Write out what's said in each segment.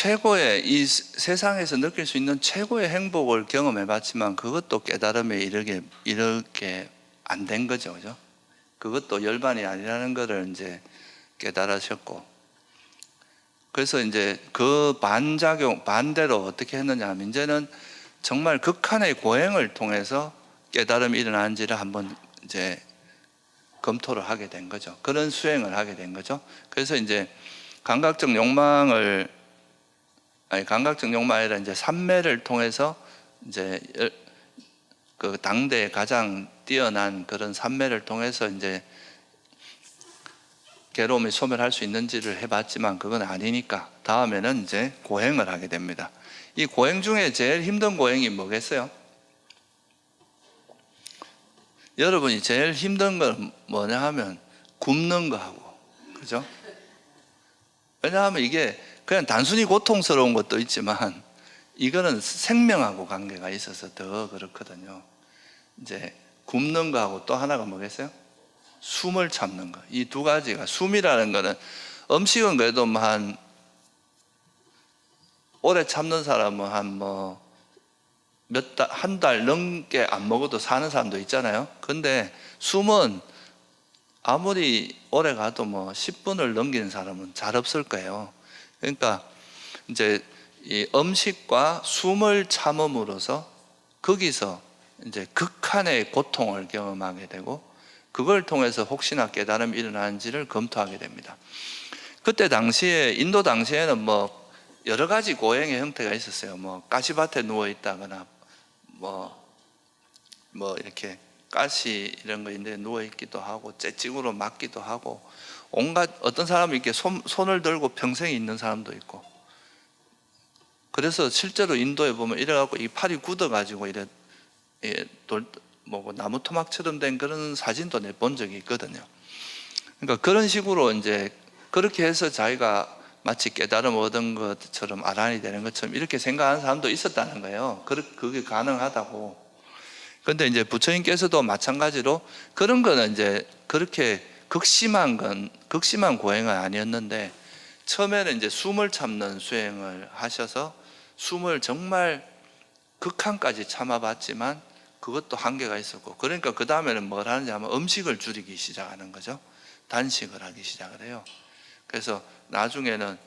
최고의 이 세상에서 느낄 수 있는 최고의 행복을 경험해 봤지만 그것도 깨달음에 이렇게 안 된 거죠. 그죠? 그것도 열반이 아니라는 것을 이제 깨달으셨고, 그래서 이제 그 반대로 어떻게 했느냐 하면 이제는 정말 극한의 고행을 통해서 깨달음이 일어나는지를 한번 이제 검토를 하게 된 거죠. 그런 수행을 하게 된 거죠. 그래서 이제 감각적 욕망 아니라 이제 삼매를 통해서 이제 그 당대에 가장 뛰어난 그런 삼매를 통해서 이제 괴로움이 소멸할 수 있는지를 해봤지만 그건 아니니까 다음에는 이제 고행을 하게 됩니다. 이 고행 중에 제일 힘든 고행이 뭐겠어요? 여러분이 제일 힘든 건 뭐냐 하면 굶는 거하고, 그죠? 왜냐하면 이게 그냥 단순히 고통스러운 것도 있지만 이거는 생명하고 관계가 있어서 더 그렇거든요. 이제 굶는 거하고 또 하나가 뭐겠어요? 숨을 참는 거. 이 두 가지가, 숨이라는 거는 음식은 그래도 오래 참는 사람은 한 달 넘게 안 먹어도 사는 사람도 있잖아요. 근데 숨은 아무리 오래 가도 10분을 넘기는 사람은 잘 없을 거예요. 그러니까 이제 이 음식과 숨을 참음으로써 거기서 이제 극한의 고통을 경험하게 되고, 그걸 통해서 혹시나 깨달음이 일어나는지를 검토하게 됩니다. 그때 당시에, 인도 당시에는 여러 가지 고행의 형태가 있었어요. 가시밭에 누워 있다거나 이렇게 가시 이런 거 있는데 누워 있기도 하고, 째찍으로 맞기도 하고, 온갖, 어떤 사람은 이렇게 손을 들고 평생 있는 사람도 있고, 그래서 실제로 인도에 보면 이래갖고 이 팔이 굳어가지고 이래 나무 토막처럼 된 그런 사진도 내본 적이 있거든요. 그러니까 그런 식으로 이제 그렇게 해서 자기가 마치 깨달음 얻은 것처럼 아란이 되는 것처럼 이렇게 생각하는 사람도 있었다는 거예요. 그게 가능하다고. 그런데 이제 부처님께서도 마찬가지로 그런 거는 이제 그렇게 극심한 고행은 아니었는데, 처음에는 이제 숨을 참는 수행을 하셔서 숨을 정말 극한까지 참아봤지만 그것도 한계가 있었고, 그러니까 그 다음에는 뭘 하느냐 하면 음식을 줄이기 시작하는 거죠. 단식을 하기 시작을 해요. 그래서 나중에는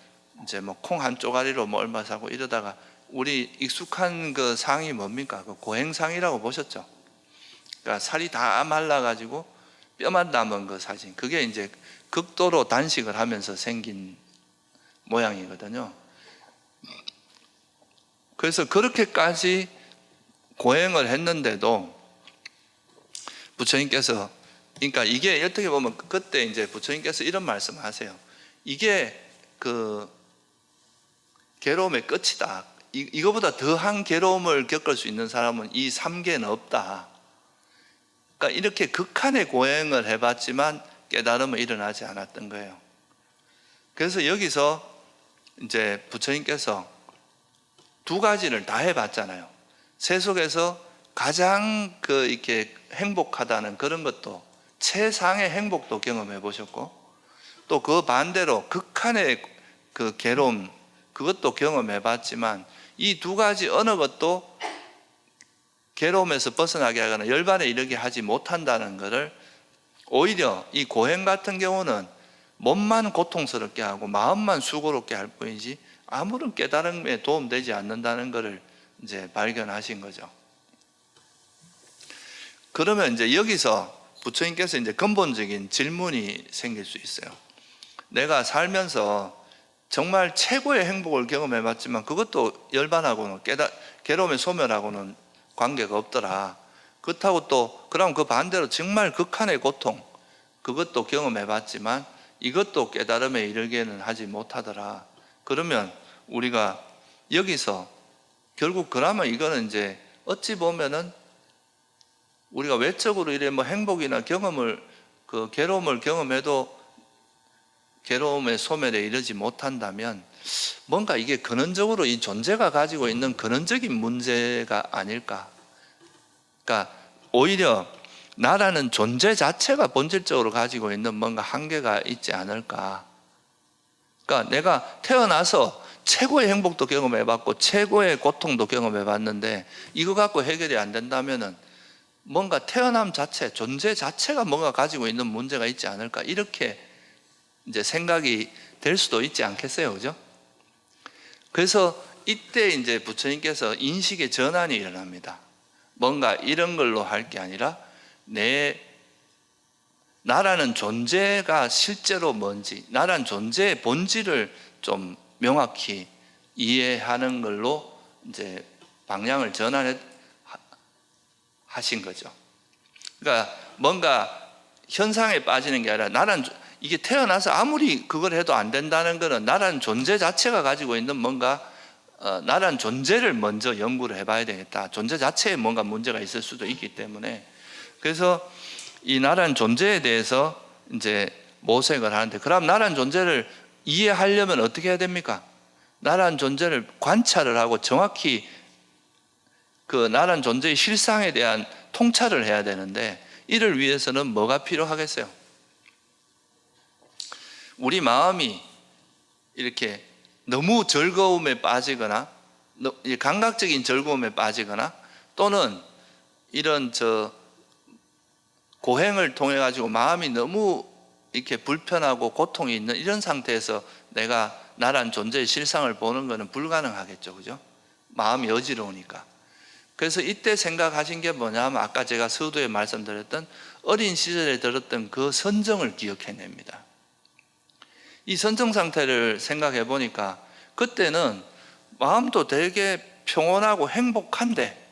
이제 콩 한 쪼가리로 얼마 사고 이러다가, 우리 익숙한 그 상이 뭡니까? 그 고행상이라고 보셨죠? 그러니까 살이 다 말라가지고 뼈만 남은 그 사진, 그게 이제 극도로 단식을 하면서 생긴 모양이거든요. 그래서 그렇게까지 고행을 했는데도 부처님께서, 그러니까 이게 어떻게 보면 그때 이제 부처님께서 이런 말씀을 하세요. 이게 그 괴로움의 끝이다. 이거보다 더한 괴로움을 겪을 수 있는 사람은 이 3계는 없다. 그러니까 이렇게 극한의 고행을 해봤지만 깨달음은 일어나지 않았던 거예요. 그래서 여기서 이제 부처님께서 두 가지를 다 해봤잖아요. 세속에서 가장 이렇게 행복하다는 그런 것도, 최상의 행복도 경험해 보셨고, 또 그 반대로 극한의 그 괴로움, 그것도 경험해 봤지만 이 두 가지 어느 것도 괴로움에서 벗어나게 하거나 열반에 이르게 하지 못한다는 것을, 오히려 이 고행 같은 경우는 몸만 고통스럽게 하고 마음만 수고롭게 할 뿐이지 아무런 깨달음에 도움되지 않는다는 것을 이제 발견하신 거죠. 그러면 이제 여기서 부처님께서 이제 근본적인 질문이 생길 수 있어요. 내가 살면서 정말 최고의 행복을 경험해 봤지만 그것도 열반하고는 괴로움의 소멸하고는 관계가 없더라. 그렇다고 또 그럼 그 반대로 정말 극한의 고통, 그것도 경험해 봤지만 이것도 깨달음에 이르게는 하지 못하더라. 그러면 우리가 여기서 결국 그러면 이거는 이제 어찌 보면은 우리가 외적으로 이래 행복이나 그 괴로움을 경험해도 괴로움의 소멸에 이르지 못한다면 뭔가 이게 근원적으로 이 존재가 가지고 있는 근원적인 문제가 아닐까. 그러니까 오히려 나라는 존재 자체가 본질적으로 가지고 있는 뭔가 한계가 있지 않을까. 그러니까 내가 태어나서 최고의 행복도 경험해봤고 최고의 고통도 경험해봤는데 이거 갖고 해결이 안 된다면은 뭔가 태어남 자체, 존재 자체가 뭔가 가지고 있는 문제가 있지 않을까, 이렇게 이제 생각이 될 수도 있지 않겠어요, 그죠? 그래서 이때 이제 부처님께서 인식의 전환이 일어납니다. 뭔가 이런 걸로 할 게 아니라 나라는 존재가 실제로 뭔지, 나라는 존재의 본질을 좀 명확히 이해하는 걸로 이제 방향을 전환해 하신 거죠. 그러니까 뭔가 현상에 빠지는 게 아니라 나라는, 이게 태어나서 아무리 그걸 해도 안 된다는 것은 나라는 존재 자체가 가지고 있는 뭔가 나라는 존재를 먼저 연구를 해봐야 되겠다. 존재 자체에 뭔가 문제가 있을 수도 있기 때문에, 그래서 이 나라는 존재에 대해서 이제 모색을 하는데, 그럼 나라는 존재를 이해하려면 어떻게 해야 됩니까? 나라는 존재를 관찰을 하고 정확히 그 나라는 존재의 실상에 대한 통찰을 해야 되는데, 이를 위해서는 뭐가 필요하겠어요? 우리 마음이 이렇게 너무 즐거움에 빠지거나 감각적인 즐거움에 빠지거나 또는 이런 고행을 통해 가지고 마음이 너무 이렇게 불편하고 고통이 있는 이런 상태에서 내가 나란 존재의 실상을 보는 것은 불가능하겠죠, 그죠? 마음이 어지러우니까. 그래서 이때 생각하신 게 뭐냐면 아까 제가 서두에 말씀드렸던 어린 시절에 들었던 그 선정을 기억해냅니다. 이 선정 상태를 생각해 보니까 그때는 마음도 되게 평온하고 행복한데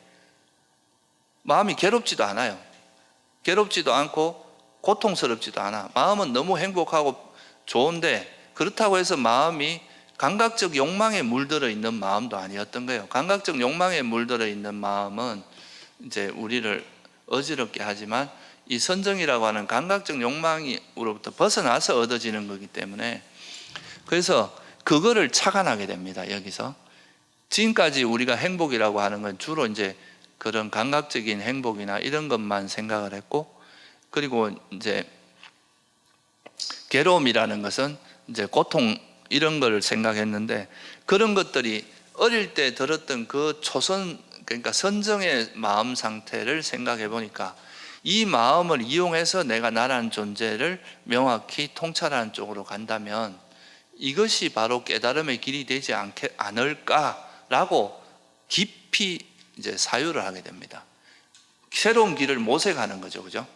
마음이 괴롭지도 않아요. 괴롭지도 않고 고통스럽지도 않아. 마음은 너무 행복하고 좋은데, 그렇다고 해서 마음이 감각적 욕망에 물들어 있는 마음도 아니었던 거예요. 감각적 욕망에 물들어 있는 마음은 이제 우리를 어지럽게 하지만 이 선정이라고 하는 감각적 욕망으로부터 벗어나서 얻어지는 거기 때문에, 그래서 그거를 착안하게 됩니다. 여기서 지금까지 우리가 행복이라고 하는 건 주로 이제 그런 감각적인 행복이나 이런 것만 생각을 했고, 그리고 이제 괴로움이라는 것은 이제 고통 이런 걸 생각했는데, 그런 것들이 어릴 때 들었던 그 초선, 그러니까 선정의 마음 상태를 생각해 보니까 이 마음을 이용해서 내가 나라는 존재를 명확히 통찰하는 쪽으로 간다면 이것이 바로 깨달음의 길이 되지 않을까라고 깊이 이제 사유를 하게 됩니다. 새로운 길을 모색하는 거죠, 그죠?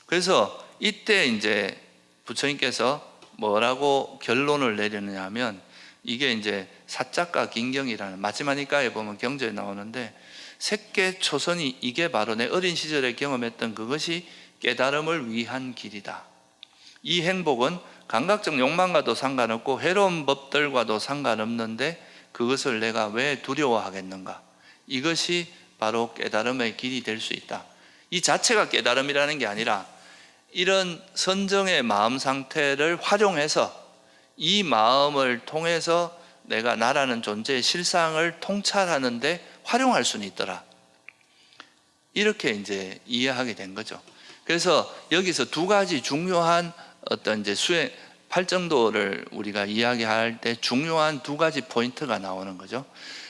그래서 이때 이제 부처님께서 뭐라고 결론을 내리느냐 하면, 이게 이제 사자가 긴경이라는 마지막 니까에 보면 경전에 나오는데, 색계 초선이 이게 바로 내 어린 시절에 경험했던 그것이 깨달음을 위한 길이다. 이 행복은 감각적 욕망과도 상관없고 해로운 법들과도 상관없는데 그것을 내가 왜 두려워하겠는가? 이것이 바로 깨달음의 길이 될 수 있다. 이 자체가 깨달음이라는 게 아니라 이런 선정의 마음 상태를 활용해서 이 마음을 통해서 내가 나라는 존재의 실상을 통찰하는데 활용할 수는 있더라. 이렇게 이제 이해하게 된 거죠. 그래서 여기서 두 가지 중요한 어떤 이제 수행 팔정도를 우리가 이야기할 때 중요한 두 가지 포인트가 나오는 거죠.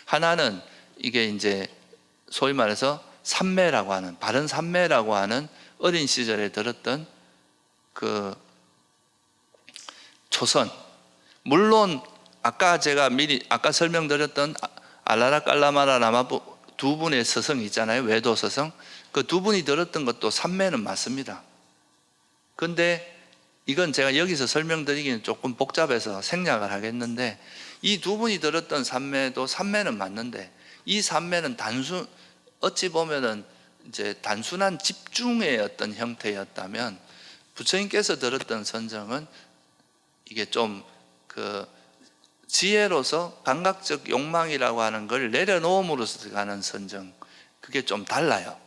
하나는 이게 이제 소위 말해서 삼매라고 하는, 바른 삼매라고 하는 어린 시절에 들었던 그 초선. 물론 아까 제가 아까 설명드렸던 알라라 깔라마라 라마부 두 분의 서성이 있잖아요. 외도 서성. 그 두 분이 들었던 것도 삼매는 맞습니다. 근데 이건 제가 여기서 설명드리기는 조금 복잡해서 생략을 하겠는데, 이 두 분이 들었던 삼매도 삼매는 맞는데, 이 삼매는 어찌 보면은 이제 단순한 집중의 어떤 형태였다면, 부처님께서 들었던 선정은 이게 좀 그 지혜로서 감각적 욕망이라고 하는 걸 내려놓음으로써 가는 선정, 그게 좀 달라요.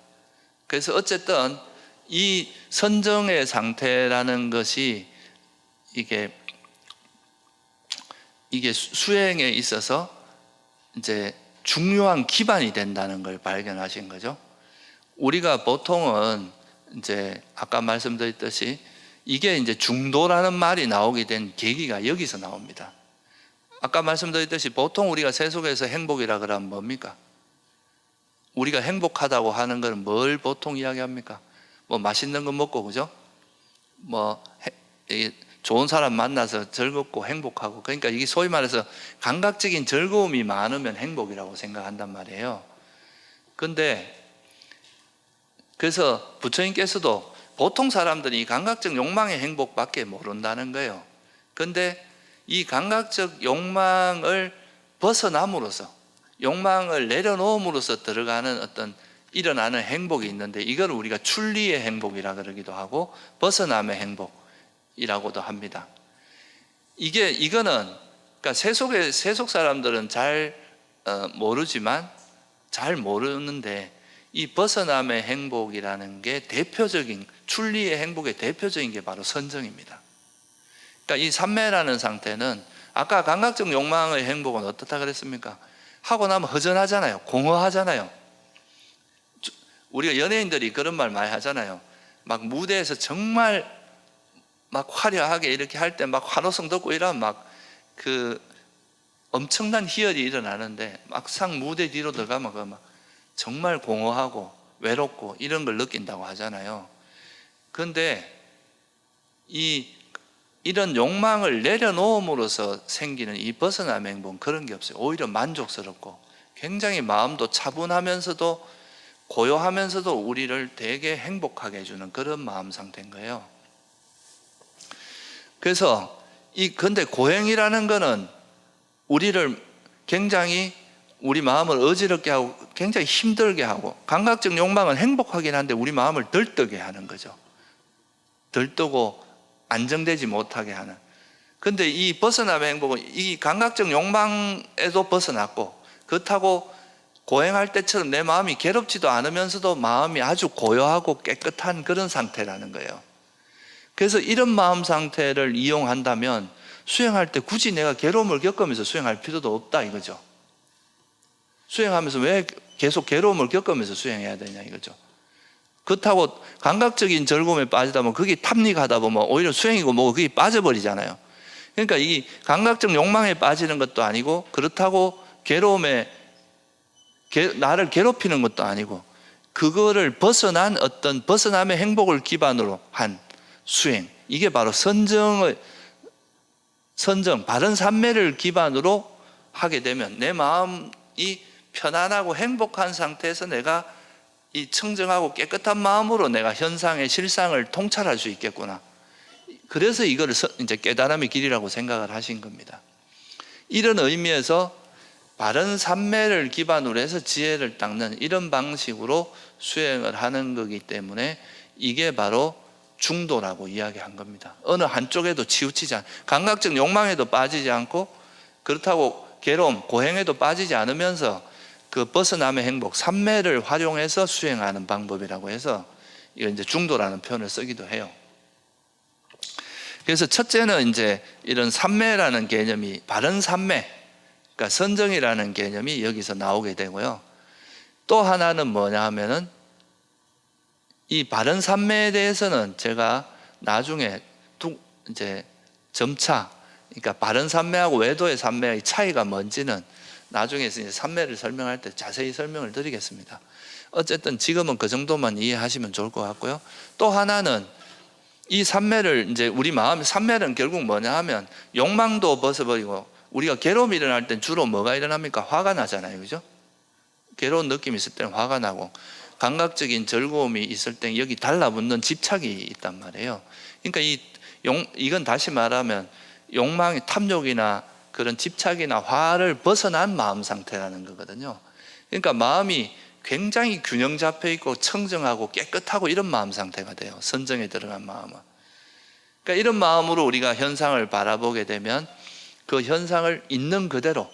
그래서 어쨌든 이 선정의 상태라는 것이 이게 수행에 있어서 이제 중요한 기반이 된다는 걸 발견하신 거죠. 우리가 보통은 이제 아까 말씀드렸듯이 이게 이제 중도라는 말이 나오게 된 계기가 여기서 나옵니다. 아까 말씀드렸듯이 보통 우리가 세속에서 행복이라 그러면 뭡니까? 우리가 행복하다고 하는 것은 뭘 보통 이야기합니까? 뭐 맛있는 거 먹고, 그죠? 뭐 좋은 사람 만나서 즐겁고 행복하고, 그러니까 이게 소위 말해서 감각적인 즐거움이 많으면 행복이라고 생각한단 말이에요. 근데 그래서 부처님께서도 보통 사람들이 감각적 욕망의 행복밖에 모른다는 거예요. 근데 이 감각적 욕망을 벗어남으로써, 욕망을 내려놓음으로써 들어가는 어떤 일어나는 행복이 있는데, 이걸 우리가 출리의 행복이라 그러기도 하고 벗어남의 행복이라고도 합니다. 이거는 그러니까 세속 사람들은 잘 모르지만, 잘 모르는데, 이 벗어남의 행복이라는 게 대표적인, 출리의 행복의 대표적인 게 바로 선정입니다. 그러니까 이 삼매라는 상태는, 아까 감각적 욕망의 행복은 어떻다 그랬습니까? 하고 나면 허전하잖아요. 공허하잖아요. 우리가 연예인들이 그런 말 많이 하잖아요. 막 무대에서 정말 막 화려하게 이렇게 할 때 막 환호성 듣고 이러면 막 그 엄청난 희열이 일어나는데, 막상 무대 뒤로 들어가면 그 막 정말 공허하고 외롭고 이런 걸 느낀다고 하잖아요. 그런데 이런 욕망을 내려놓음으로써 생기는 이 벗어남의 행복은 그런 게 없어요. 오히려 만족스럽고 굉장히 마음도 차분하면서도 고요하면서도 우리를 되게 행복하게 해주는 그런 마음 상태인 거예요. 그래서 근데 고행이라는 거는 우리를 굉장히, 우리 마음을 어지럽게 하고 굉장히 힘들게 하고, 감각적 욕망은 행복하긴 한데 우리 마음을 들뜨게 하는 거죠. 들뜨고 안정되지 못하게 하는. 근데 이 벗어남의 행복은 이 감각적 욕망에도 벗어났고, 그렇다고 고행할 때처럼 내 마음이 괴롭지도 않으면서도 마음이 아주 고요하고 깨끗한 그런 상태라는 거예요. 그래서 이런 마음 상태를 이용한다면 수행할 때 굳이 내가 괴로움을 겪으면서 수행할 필요도 없다 이거죠. 수행하면서 왜 계속 괴로움을 겪으면서 수행해야 되냐 이거죠. 그렇다고 감각적인 즐거움에 빠지다 보면 그게 탐닉하다 보면 오히려 수행이고 뭐고 그게 빠져버리잖아요. 그러니까 이 감각적 욕망에 빠지는 것도 아니고, 그렇다고 나를 괴롭히는 것도 아니고, 그거를 벗어난 어떤 벗어남의 행복을 기반으로 한 수행, 이게 바로 선정, 바른 삼매를 기반으로 하게 되면 내 마음이 편안하고 행복한 상태에서 내가 이 청정하고 깨끗한 마음으로 내가 현상의 실상을 통찰할 수 있겠구나. 그래서 이거를 이제 깨달음의 길이라고 생각을 하신 겁니다. 이런 의미에서 바른 삼매를 기반으로 해서 지혜를 닦는 이런 방식으로 수행을 하는 거기 때문에 이게 바로 중도라고 이야기한 겁니다. 어느 한쪽에도 치우치지 않고, 감각적 욕망에도 빠지지 않고, 그렇다고 괴로움, 고행에도 빠지지 않으면서 그 벗어남의 행복, 삼매를 활용해서 수행하는 방법이라고 해서 이거 이제 중도라는 표현을 쓰기도 해요. 그래서 첫째는 이제 이런 삼매라는 개념이, 바른 삼매, 그러니까 선정이라는 개념이 여기서 나오게 되고요. 또 하나는 뭐냐 하면은, 이 바른 삼매에 대해서는 제가 나중에 이제 점차, 그러니까 바른 삼매하고 외도의 삼매의 차이가 뭔지는 나중에 이제 삼매를 설명할 때 자세히 설명을 드리겠습니다. 어쨌든 지금은 그 정도만 이해하시면 좋을 것 같고요. 또 하나는 이 삼매를 이제 우리 마음, 삼매는 결국 뭐냐 하면 욕망도 벗어버리고, 우리가 괴로움이 일어날 땐 주로 뭐가 일어납니까? 화가 나잖아요, 그죠? 괴로운 느낌이 있을 때는 화가 나고, 감각적인 즐거움이 있을 땐 여기 달라붙는 집착이 있단 말이에요. 그러니까 이건 다시 말하면 욕망이, 탐욕이나 그런 집착이나 화를 벗어난 마음 상태라는 거거든요. 그러니까 마음이 굉장히 균형 잡혀 있고 청정하고 깨끗하고 이런 마음 상태가 돼요. 선정에 들어간 마음은. 그러니까 이런 마음으로 우리가 현상을 바라보게 되면 그 현상을 있는 그대로,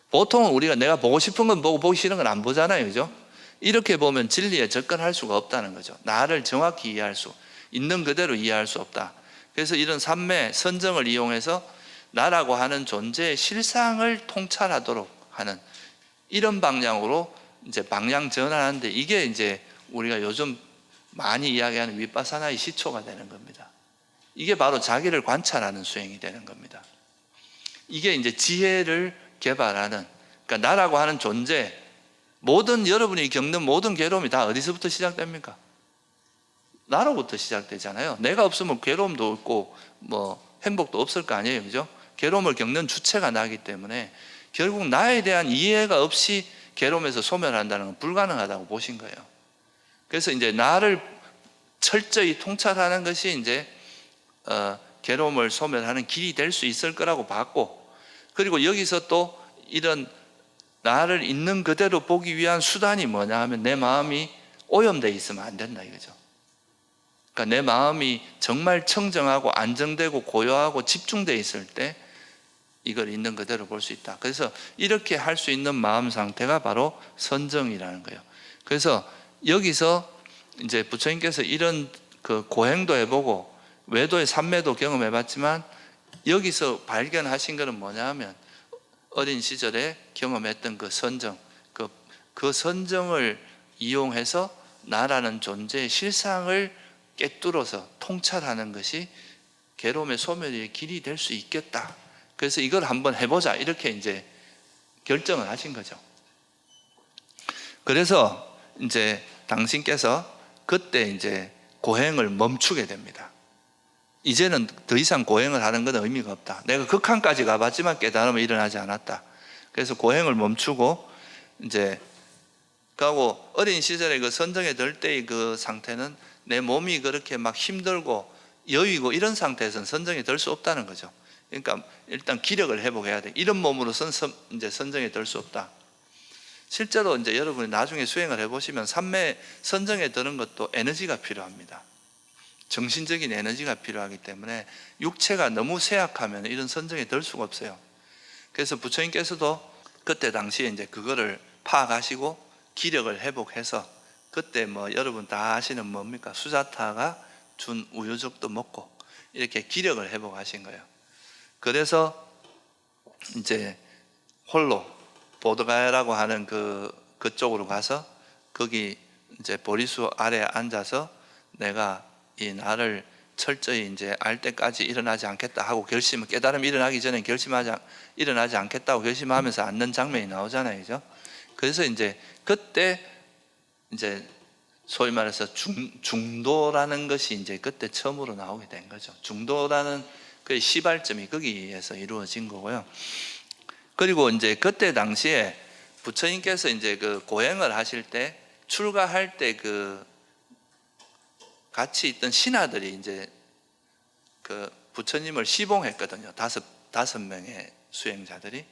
보통은 우리가 내가 보고 싶은 건 보고 보기 싫은 건 안 보잖아요, 그죠? 이렇게 보면 진리에 접근할 수가 없다는 거죠. 나를 정확히 이해할 수, 있는 그대로 이해할 수 없다. 그래서 이런 삼매, 선정을 이용해서 나라고 하는 존재의 실상을 통찰하도록 하는 이런 방향으로 이제 방향 전환하는데, 이게 이제 우리가 요즘 많이 이야기하는 위파사나의 시초가 되는 겁니다. 이게 바로 자기를 관찰하는 수행이 되는 겁니다. 이게 이제 지혜를 개발하는, 그러니까 나라고 하는 존재, 모든 여러분이 겪는 모든 괴로움이 다 어디서부터 시작됩니까? 나로부터 시작되잖아요. 내가 없으면 괴로움도 없고 뭐 행복도 없을 거 아니에요, 그죠? 괴로움을 겪는 주체가 나기 때문에 결국 나에 대한 이해가 없이 괴로움에서 소멸한다는 건 불가능하다고 보신 거예요. 그래서 이제 나를 철저히 통찰하는 것이 이제 괴로움을 소멸하는 길이 될 수 있을 거라고 봤고, 그리고 여기서 또 이런 나를 있는 그대로 보기 위한 수단이 뭐냐 하면 내 마음이 오염되어 있으면 안 된다 이거죠. 그러니까 내 마음이 정말 청정하고 안정되고 고요하고 집중되어 있을 때 이걸 있는 그대로 볼 수 있다. 그래서 이렇게 할 수 있는 마음 상태가 바로 선정이라는 거예요. 그래서 여기서 이제 부처님께서 이런 그 고행도 해보고 외도의 삼매도 경험해봤지만 여기서 발견하신 것은 뭐냐 하면 어린 시절에 경험했던 그 선정, 그 선정을 이용해서 나라는 존재의 실상을 꿰뚫어서 통찰하는 것이 괴로움의 소멸의 길이 될 수 있겠다. 그래서 이걸 한번 해보자 이렇게 이제 결정을 하신 거죠. 그래서 이제 당신께서 그때 이제 고행을 멈추게 됩니다. 이제는 더 이상 고행을 하는 건 의미가 없다. 내가 극한까지 가봤지만 깨달음은 일어나지 않았다. 그래서 고행을 멈추고 이제 가고 어린 시절에 그 선정에 들 때의 그 상태는 내 몸이 그렇게 막 힘들고 여유고 이런 상태에서는 선정에 들 수 없다는 거죠. 그러니까 일단 기력을 회복해야 돼. 이런 몸으로선 이제 선정에 들 수 없다. 실제로 이제 여러분이 나중에 수행을 해보시면 삼매 선정에 드는 것도 에너지가 필요합니다. 정신적인 에너지가 필요하기 때문에 육체가 너무 쇠약하면 이런 선정에 들 수가 없어요. 그래서 부처님께서도 그때 당시에 이제 그거를 파악하시고 기력을 회복해서 그때 뭐 여러분 다 아시는 뭡니까? 수자타가 준 우유죽도 먹고 이렇게 기력을 회복하신 거예요. 그래서 이제 홀로 보드가야라고 하는 그쪽으로 가서 거기 이제 보리수 아래 앉아서 내가 이 나를 철저히 이제 알 때까지 일어나지 않겠다 하고 깨달음이 일어나기 전에 일어나지 않겠다고 결심하면서 앉는 장면이 나오잖아요, 그죠? 그래서 이제 그때 이제 소위 말해서 중도라는 것이 이제 그때 처음으로 나오게 된 거죠. 중도라는 그 시발점이 거기에서 이루어진 거고요. 그리고 이제 그때 당시에 부처님께서 이제 그 고행을 하실 때 출가할 때 그 같이 있던 신하들이 이제 그 부처님을 시봉했거든요. 다섯 명의 수행자들이.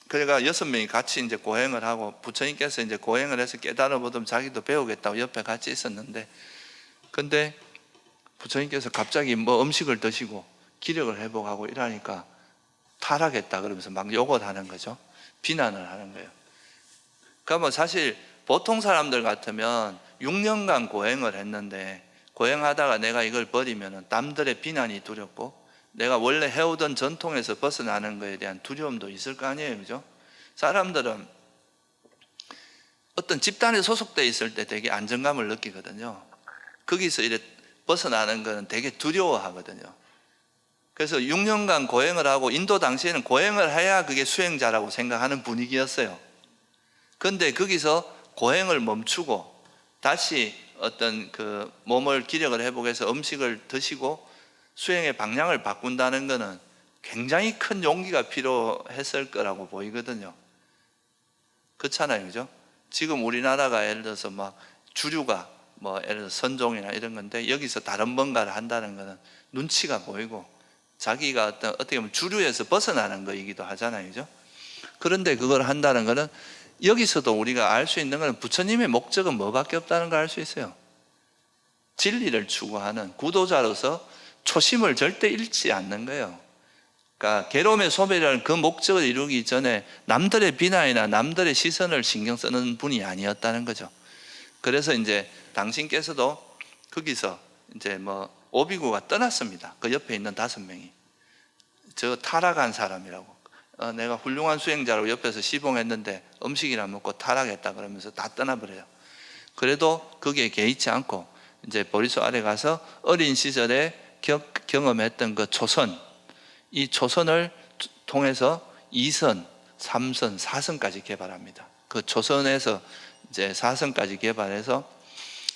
그러니까 6명이 같이 이제 고행을 하고 부처님께서 이제 고행을 해서 깨달아 보면 자기도 배우겠다고 옆에 같이 있었는데, 근데 부처님께서 갑자기 뭐 음식을 드시고 기력을 회복하고 이러니까 타락했다 그러면서 막 욕을 하는 거죠. 비난을 하는 거예요. 그러면 사실 보통 사람들 같으면 6년간 고행을 했는데 고행하다가 내가 이걸 버리면 남들의 비난이 두렵고 내가 원래 해오던 전통에서 벗어나는 것에 대한 두려움도 있을 거 아니에요, 그죠? 사람들은 어떤 집단에 소속되어 있을 때 되게 안정감을 느끼거든요. 거기서 이래 벗어나는 것은 되게 두려워하거든요. 그래서 6년간 고행을 하고 인도 당시에는 고행을 해야 그게 수행자라고 생각하는 분위기였어요. 그런데 거기서 고행을 멈추고 다시 어떤 그 몸을 기력을 회복해서 음식을 드시고 수행의 방향을 바꾼다는 것은 굉장히 큰 용기가 필요했을 거라고 보이거든요. 그렇잖아요, 그죠? 지금 우리나라가 예를 들어서 막 주류가 뭐 예를 들어 선종이나 이런 건데 여기서 다른 뭔가를 한다는 것은 눈치가 보이고 자기가 어떻게 보면 주류에서 벗어나는 거이기도 하잖아요, 그죠? 그런데 그걸 한다는 것은 여기서도 우리가 알 수 있는 것은 부처님의 목적은 뭐밖에 없다는 걸 알 수 있어요. 진리를 추구하는 구도자로서 초심을 절대 잃지 않는 거예요. 그러니까 괴로움의 소멸이라는 그 목적을 이루기 전에 남들의 비난이나 남들의 시선을 신경 쓰는 분이 아니었다는 거죠. 그래서 이제 당신께서도 거기서 이제 뭐 오비구가 떠났습니다. 그 옆에 있는 5명이 저 타락한 사람이라고. 내가 훌륭한 수행자라고 옆에서 시봉했는데 음식이나 먹고 타락했다 그러면서 다 떠나버려요. 그래도 거기에 개의치 않고 이제 보리수 아래 가서 어린 시절에 경험했던 그 초선, 이 초선을 통해서 2선, 3선, 4선까지 개발합니다. 그 초선에서 이제 4선까지 개발해서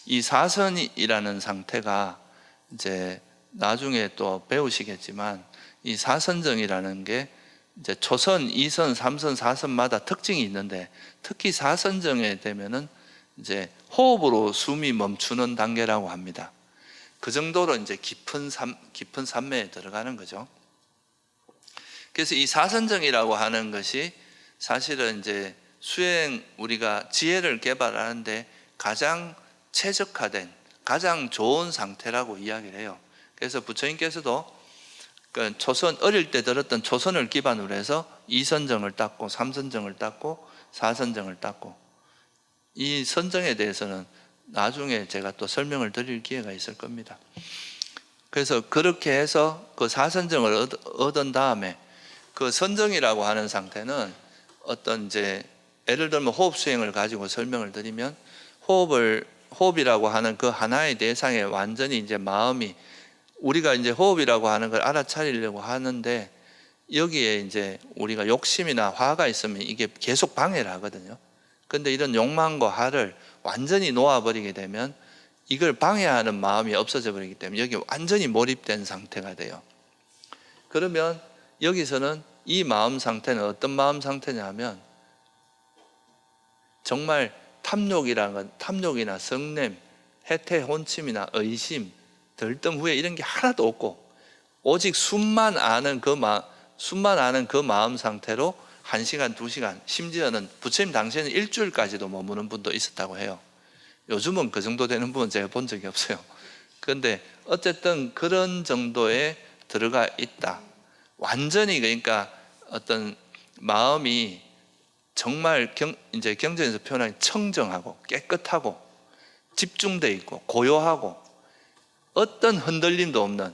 이 4선이라는 상태가 이제 나중에 또 배우시겠지만 이 4선정이라는 게 이제 초선, 2선, 3선, 4선마다 특징이 있는데 특히 4선정에 되면은 이제 호흡으로 숨이 멈추는 단계라고 합니다. 그 정도로 이제 깊은 산매에 들어가는 거죠. 그래서 이 4선정이라고 하는 것이 사실은 이제 수행 우리가 지혜를 개발하는데 가장 최적화된 가장 좋은 상태라고 이야기를 해요. 그래서 부처님께서도 그 초선 어릴 때 들었던 초선을 기반으로 해서 2선정을 땄고 3선정을 땄고 4선정을 땄고 이 선정에 대해서는 나중에 제가 또 설명을 드릴 기회가 있을 겁니다. 그래서 그렇게 해서 그 4선정을 얻은 다음에 그 선정이라고 하는 상태는 어떤 이제 예를 들면 호흡 수행을 가지고 설명을 드리면 호흡이라고 하는 그 하나의 대상에 완전히 이제 마음이 우리가 이제 호흡이라고 하는 걸 알아차리려고 하는데 여기에 이제 우리가 욕심이나 화가 있으면 이게 계속 방해를 하거든요. 근데 이런 욕망과 화를 완전히 놓아버리게 되면 이걸 방해하는 마음이 없어져 버리기 때문에 여기 완전히 몰입된 상태가 돼요. 그러면 여기서는 이 마음 상태는 어떤 마음 상태냐면 정말 탐욕이라는 건 탐욕이나 성냄, 해태, 혼침이나 의심, 들뜸, 후회 이런 게 하나도 없고 오직 숨만 아는 그 마음 상태로 1시간, 2시간, 심지어는 부처님 당시에는 일주일까지도 머무는 분도 있었다고 해요. 요즘은 그 정도 되는 분은 제가 본 적이 없어요. 그런데 어쨌든 그런 정도에 들어가 있다. 완전히 그러니까 어떤 마음이 정말 이제 경전에서 표현하기 청정하고 깨끗하고 집중돼 있고 고요하고 어떤 흔들림도 없는,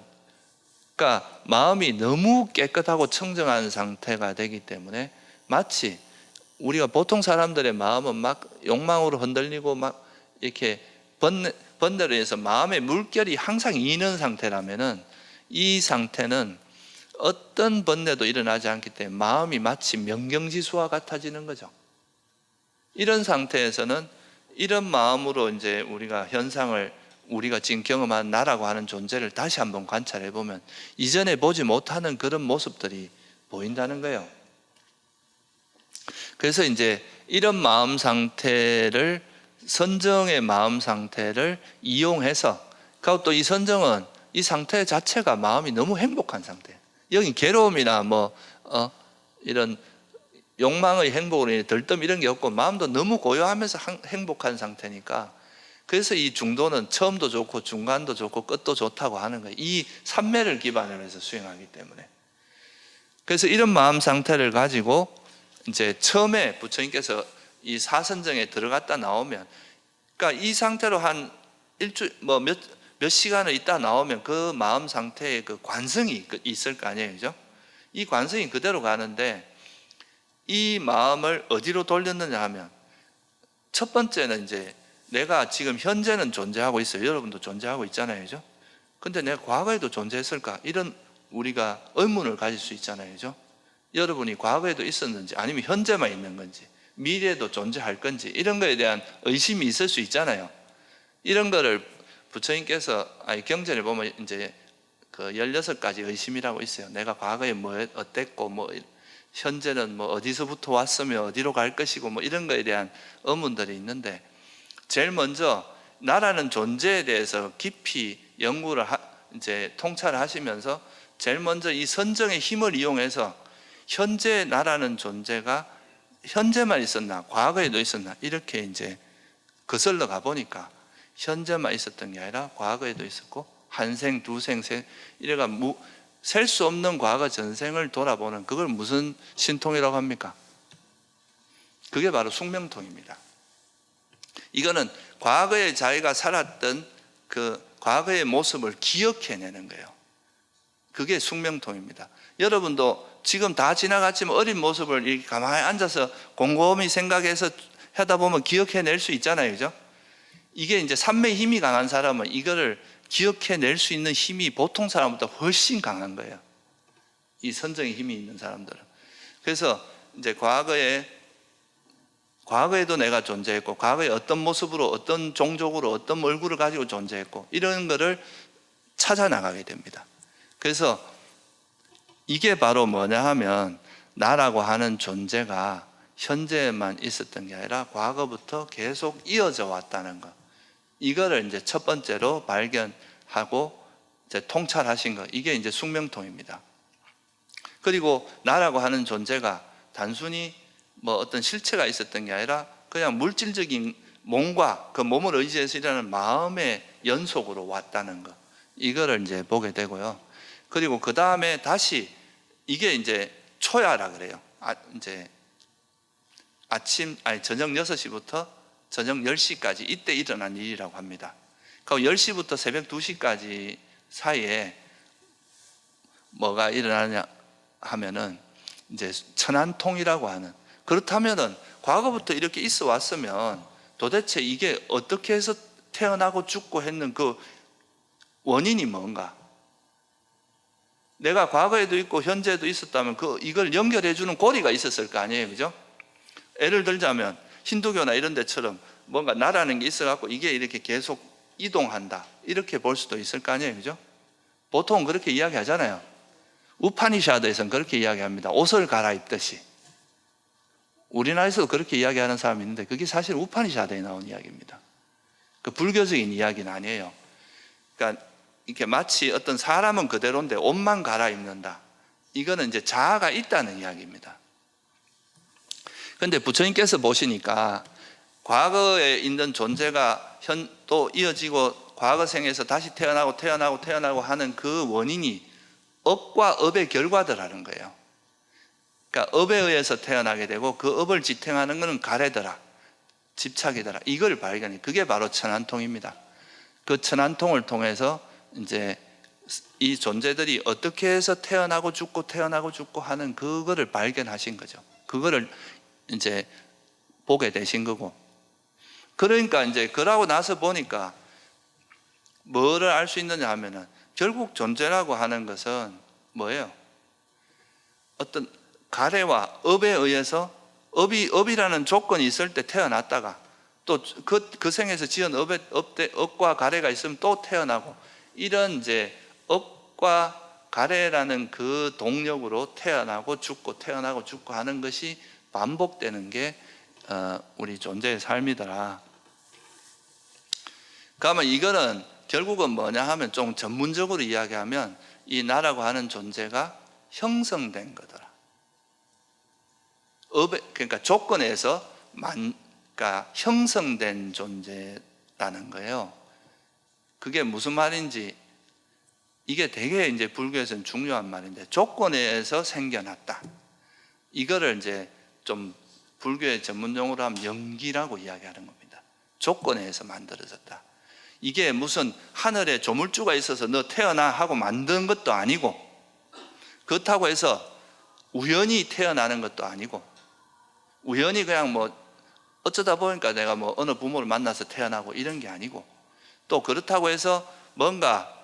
그러니까 마음이 너무 깨끗하고 청정한 상태가 되기 때문에 마치 우리가 보통 사람들의 마음은 막 욕망으로 흔들리고 막 이렇게 번뇌로 인해서 마음의 물결이 항상 이는 상태라면은 이 상태는 어떤 번뇌도 일어나지 않기 때문에 마음이 마치 명경지수와 같아지는 거죠. 이런 상태에서는 이런 마음으로 이제 우리가 현상을 우리가 지금 경험한 나라고 하는 존재를 다시 한번 관찰해 보면 이전에 보지 못하는 그런 모습들이 보인다는 거예요. 그래서 이제 이런 마음 상태를 선정의 마음 상태를 이용해서, 그리고 또 이 선정은 이 상태 자체가 마음이 너무 행복한 상태. 여기 괴로움이나 이런 욕망의 행복으로 들뜸 이런 게 없고 마음도 너무 고요하면서 행복한 상태니까, 그래서 이 중도는 처음도 좋고 중간도 좋고 끝도 좋다고 하는 거예요. 이 삼매를 기반으로 해서 수행하기 때문에. 그래서 이런 마음 상태를 가지고 이제 처음에 부처님께서 이 사선정에 들어갔다 나오면, 그러니까 이 상태로 한 일주일 몇 시간을 있다 나오면 그 마음 상태에 그 관성이 있을 거 아니에요, 그죠? 이 관성이 그대로 가는데 이 마음을 어디로 돌렸느냐 하면 첫 번째는 이제 내가 지금 현재는 존재하고 있어요. 여러분도 존재하고 있잖아요, 그죠? 근데 내가 과거에도 존재했을까? 이런 우리가 의문을 가질 수 있잖아요, 그죠? 여러분이 과거에도 있었는지 아니면 현재만 있는 건지 미래에도 존재할 건지 이런 거에 대한 의심이 있을 수 있잖아요. 이런 거를 부처님께서 경전에 보면 이제 그 16가지 의심이라고 있어요. 내가 과거에 뭐 어땠고 현재는 어디서부터 왔으며 어디로 갈 것이고 이런 거에 대한 의문들이 있는데, 제일 먼저 나라는 존재에 대해서 깊이 연구를 이제 통찰을 하시면서 제일 먼저 이 선정의 힘을 이용해서 현재 나라는 존재가 현재만 있었나 과거에도 있었나 이렇게 이제 거슬러 가 보니까 현재만 있었던 게 아니라 과거에도 있었고 한생 두생 세 이래가 셀 수 없는 과거 전생을 돌아보는, 그걸 무슨 신통이라고 합니까? 그게 바로 숙명통입니다. 이거는 과거에 자기가 살았던 그 과거의 모습을 기억해내는 거예요. 그게 숙명통입니다. 여러분도 지금 다 지나갔지만 어린 모습을 이렇게 가만히 앉아서 곰곰이 생각해서 하다 보면 기억해낼 수 있잖아요, 그죠? 이게 이제 삼매의 힘이 강한 사람은 이거를 기억해낼 수 있는 힘이 보통 사람보다 훨씬 강한 거예요. 이 선정의 힘이 있는 사람들은. 그래서 이제 과거에도 내가 존재했고, 과거에 어떤 모습으로, 어떤 종족으로, 어떤 얼굴을 가지고 존재했고, 이런 거를 찾아 나가게 됩니다. 그래서 이게 바로 뭐냐 하면, 나라고 하는 존재가 현재에만 있었던 게 아니라 과거부터 계속 이어져 왔다는 것, 이거를 이제 첫 번째로 발견하고 이제 통찰하신 것, 이게 이제 숙명통입니다. 그리고 나라고 하는 존재가 단순히 뭐 어떤 실체가 있었던 게 아니라 그냥 물질적인 몸과 그 몸을 의지해서 일어나는 마음의 연속으로 왔다는 것, 이거를 이제 보게 되고요. 그리고 그 다음에 다시 이게 이제 초야라 그래요. 이제 저녁 6시부터 저녁 10시까지 이때 일어난 일이라고 합니다. 그 10시부터 새벽 2시까지 사이에 뭐가 일어나냐 하면은 이제 천안통이라고 하는, 그렇다면은 과거부터 이렇게 있어 왔으면 도대체 이게 어떻게 해서 태어나고 죽고 했는 그 원인이 뭔가? 내가 과거에도 있고 현재에도 있었다면 이걸 연결해 주는 고리가 있었을 거 아니에요, 그죠? 예를 들자면 힌두교나 이런 데처럼 뭔가 나라는 게 있어갖고 이게 이렇게 계속 이동한다, 이렇게 볼 수도 있을 거 아니에요, 그죠? 보통 그렇게 이야기하잖아요. 우파니샤드에서는 그렇게 이야기합니다. 옷을 갈아입듯이. 우리나라에서도 그렇게 이야기하는 사람이 있는데 그게 사실 우파니샤드에 나온 이야기입니다. 그 불교적인 이야기는 아니에요. 그러니까 이렇게 마치 어떤 사람은 그대로인데 옷만 갈아입는다, 이거는 이제 자아가 있다는 이야기입니다. 그런데 부처님께서 보시니까 과거에 있는 존재가 또 이어지고 과거 생에서 다시 태어나고 하는 그 원인이 업과 업의 결과더라는 거예요. 그러니까 업에 의해서 태어나게 되고 그 업을 지탱하는 것은 가래더라, 집착이더라, 이걸 발견해. 그게 바로 천안통입니다. 그 천안통을 통해서 이제 이 존재들이 어떻게 해서 태어나고 죽고 하는 그거를 발견하신 거죠. 그거를 이제 보게 되신 거고. 그러니까 이제 그러고 나서 보니까 뭐를 알 수 있느냐 하면은 결국 존재라고 하는 것은 뭐예요? 어떤 가래와 업에 의해서 업이라는 조건이 있을 때 태어났다가 또 그 생에서 지은 업과 가래가 있으면 또 태어나고, 이런 이제 업과 가래라는 그 동력으로 태어나고 죽고 하는 것이 반복되는 게 우리 존재의 삶이더라. 그러면 이거는 결국은 뭐냐 하면 좀 전문적으로 이야기하면 이 나라고 하는 존재가 형성된 거더라. 그러니까 조건에서 그러니까 형성된 존재라는 거예요. 그게 무슨 말인지, 이게 되게 이제 불교에서는 중요한 말인데, 조건에서 생겨났다, 이거를 이제 좀 불교의 전문용어로 하면 영기라고 이야기하는 겁니다. 조건에 의해서 만들어졌다. 이게 무슨 하늘에 조물주가 있어서 너 태어나 하고 만든 것도 아니고, 그렇다고 해서 우연히 태어나는 것도 아니고, 우연히 그냥 뭐 어쩌다 보니까 내가 뭐 어느 부모를 만나서 태어나고 이런 게 아니고, 또 그렇다고 해서 뭔가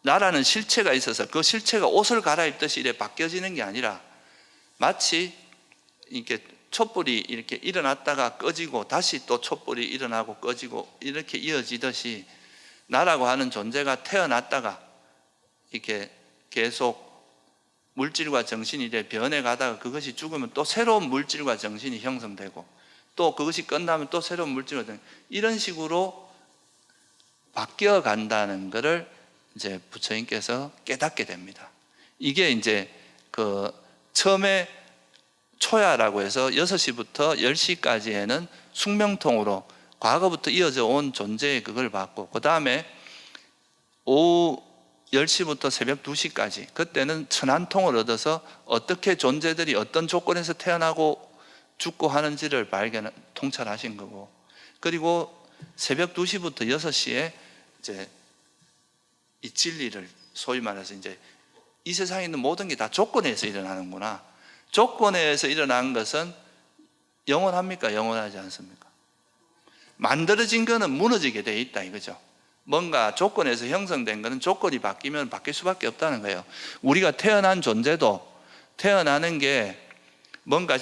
나라는 실체가 있어서 그 실체가 옷을 갈아입듯이 이렇게 바뀌어지는 게 아니라, 마치 이렇게 촛불이 이렇게 일어났다가 꺼지고 다시 또 촛불이 일어나고 꺼지고 이렇게 이어지듯이, 나라고 하는 존재가 태어났다가 이렇게 계속 물질과 정신이 이제 변해가다가 그것이 죽으면 또 새로운 물질과 정신이 형성되고, 또 그것이 끝나면 또 새로운 물질과 정신, 이런 식으로 바뀌어 간다는 것을 이제 부처님께서 깨닫게 됩니다. 이게 이제 그 처음에 초야라고 해서 6시부터 10시까지에는 숙명통으로 과거부터 이어져 온 존재의 그걸 봤고, 그 다음에 오후 10시부터 새벽 2시까지 그때는 천안통을 얻어서 어떻게 존재들이 어떤 조건에서 태어나고 죽고 하는지를 통찰하신 거고, 그리고 새벽 2시부터 6시에 이제 이 진리를, 소위 말해서 이제 이 세상에 있는 모든 게 다 조건에 의해서 일어나는구나, 조건에 의해서 일어난 것은 영원합니까? 영원하지 않습니까? 만들어진 거는 무너지게 돼 있다 이거죠. 뭔가 조건에서 형성된 거는 조건이 바뀌면 바뀔 수밖에 없다는 거예요. 우리가 태어난 존재도 태어나는 게 뭔가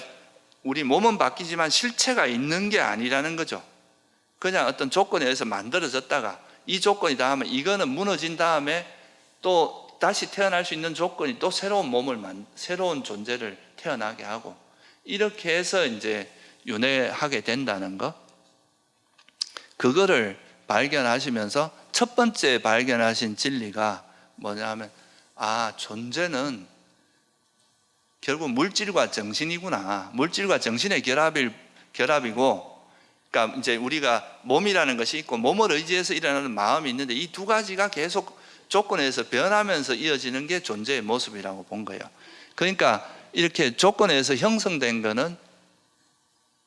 우리 몸은 바뀌지만 실체가 있는 게 아니라는 거죠. 그냥 어떤 조건에 의해서 만들어졌다가 이 조건이다 하면 이거는 무너진 다음에 또 다시 태어날 수 있는 조건이 또 새로운 새로운 존재를 태어나게 하고, 이렇게 해서 이제 윤회하게 된다는 거, 그거를 발견하시면서 첫 번째 발견하신 진리가 뭐냐면, 존재는 결국 물질과 정신이구나. 물질과 정신의 결합이고, 그러니까 이제 우리가 몸이라는 것이 있고 몸을 의지해서 일어나는 마음이 있는데, 이 두 가지가 계속 조건에서 변하면서 이어지는 게 존재의 모습이라고 본 거예요. 그러니까 이렇게 조건에서 형성된 거는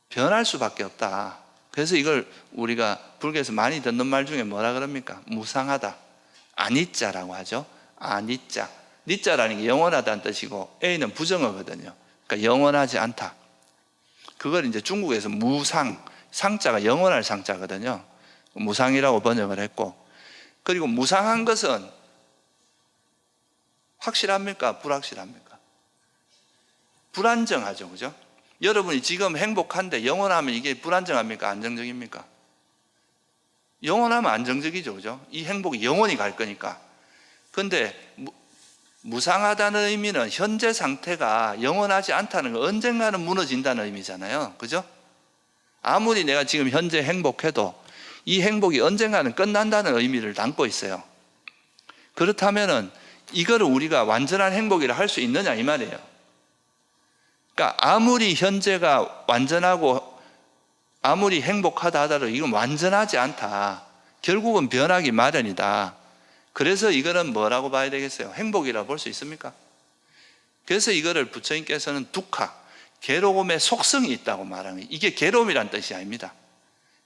변할 수밖에 없다. 그래서 이걸 우리가 불교에서 많이 듣는 말 중에 뭐라 그럽니까? 무상하다, 아니자라고 하죠. 아니자. 니자라는 게 영원하다는 뜻이고 A는 부정어거든요. 그러니까 영원하지 않다. 그걸 이제 중국에서 무상, 상자가 영원할 상자거든요. 무상이라고 번역을 했고, 그리고 무상한 것은 확실합니까? 불확실합니까? 불안정하죠. 그죠? 여러분이 지금 행복한데 영원하면 이게 불안정합니까? 안정적입니까? 영원하면 안정적이죠. 그죠? 이 행복이 영원히 갈 거니까. 근데 무상하다는 의미는 현재 상태가 영원하지 않다는 거, 언젠가는 무너진다는 의미잖아요. 그죠? 아무리 내가 지금 현재 행복해도 이 행복이 언젠가는 끝난다는 의미를 담고 있어요. 그렇다면은 이거를 우리가 완전한 행복이라 할 수 있느냐 이 말이에요. 그러니까 아무리 현재가 완전하고 아무리 행복하다 하더라도 이건 완전하지 않다. 결국은 변하기 마련이다. 그래서 이거는 뭐라고 봐야 되겠어요? 행복이라고 볼 수 있습니까? 그래서 이거를 부처님께서는 두카, 괴로움의 속성이 있다고 말하는 거예요. 이게 괴로움이란 뜻이 아닙니다.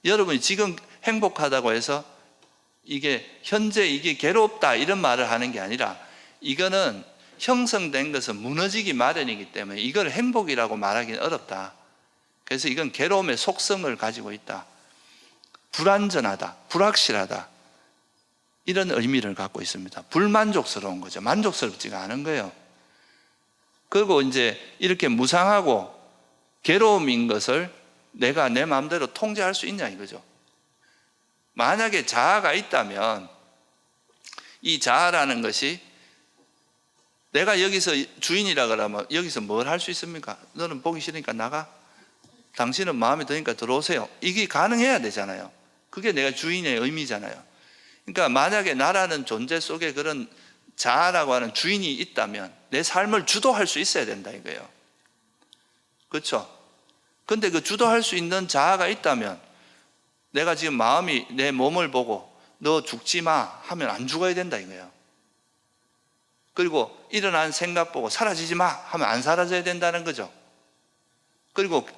여러분이 지금 행복하다고 해서 이게 현재 이게 괴롭다 이런 말을 하는 게 아니라, 이거는 형성된 것은 무너지기 마련이기 때문에 이걸 행복이라고 말하기는 어렵다. 그래서 이건 괴로움의 속성을 가지고 있다. 불안전하다, 불확실하다, 이런 의미를 갖고 있습니다. 불만족스러운 거죠. 만족스럽지가 않은 거예요. 그리고 이제 이렇게 무상하고 괴로움인 것을 내가 내 마음대로 통제할 수 있냐 이거죠. 만약에 자아가 있다면 이 자아라는 것이 내가 여기서 주인이라 그러면 여기서 뭘 할 수 있습니까? 너는 보기 싫으니까 나가, 당신은 마음에 드니까 들어오세요, 이게 가능해야 되잖아요. 그게 내가 주인의 의미잖아요. 그러니까 만약에 나라는 존재 속에 그런 자아라고 하는 주인이 있다면 내 삶을 주도할 수 있어야 된다 이거예요. 그렇죠? 근데 그 주도할 수 있는 자아가 있다면 내가 지금 마음이 내 몸을 보고 너 죽지 마 하면 안 죽어야 된다 이거예요. 그리고 일어난 생각 보고 사라지지 마 하면 안 사라져야 된다는 거죠. 그리고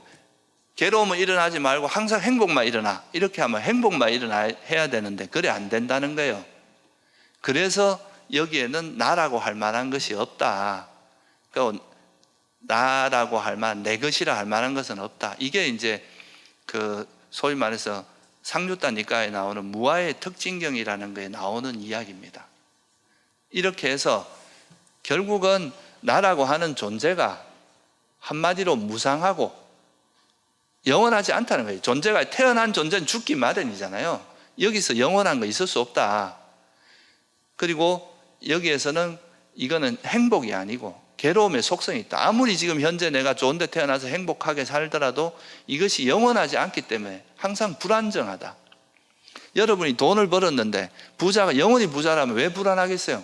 괴로움은 일어나지 말고 항상 행복만 일어나, 이렇게 하면 행복만 해야 되는데 그래 안 된다는 거예요. 그래서 여기에는 나라고 할 만한 것이 없다. 그러니까 나라고 할 만한, 내 것이라 할 만한 것은 없다. 이게 이제 그 소위 말해서 상류단 니까에 나오는 무아의 특징경이라는 거에 나오는 이야기입니다. 이렇게 해서 결국은 나라고 하는 존재가 한마디로 무상하고 영원하지 않다는 거예요. 존재가, 태어난 존재는 죽기 마련이잖아요. 여기서 영원한 거 있을 수 없다. 그리고 여기에서는 이거는 행복이 아니고 괴로움의 속성이 있다. 아무리 지금 현재 내가 좋은 데 태어나서 행복하게 살더라도 이것이 영원하지 않기 때문에 항상 불안정하다. 여러분이 돈을 벌었는데 부자가 영원히 부자라면 왜 불안하겠어요?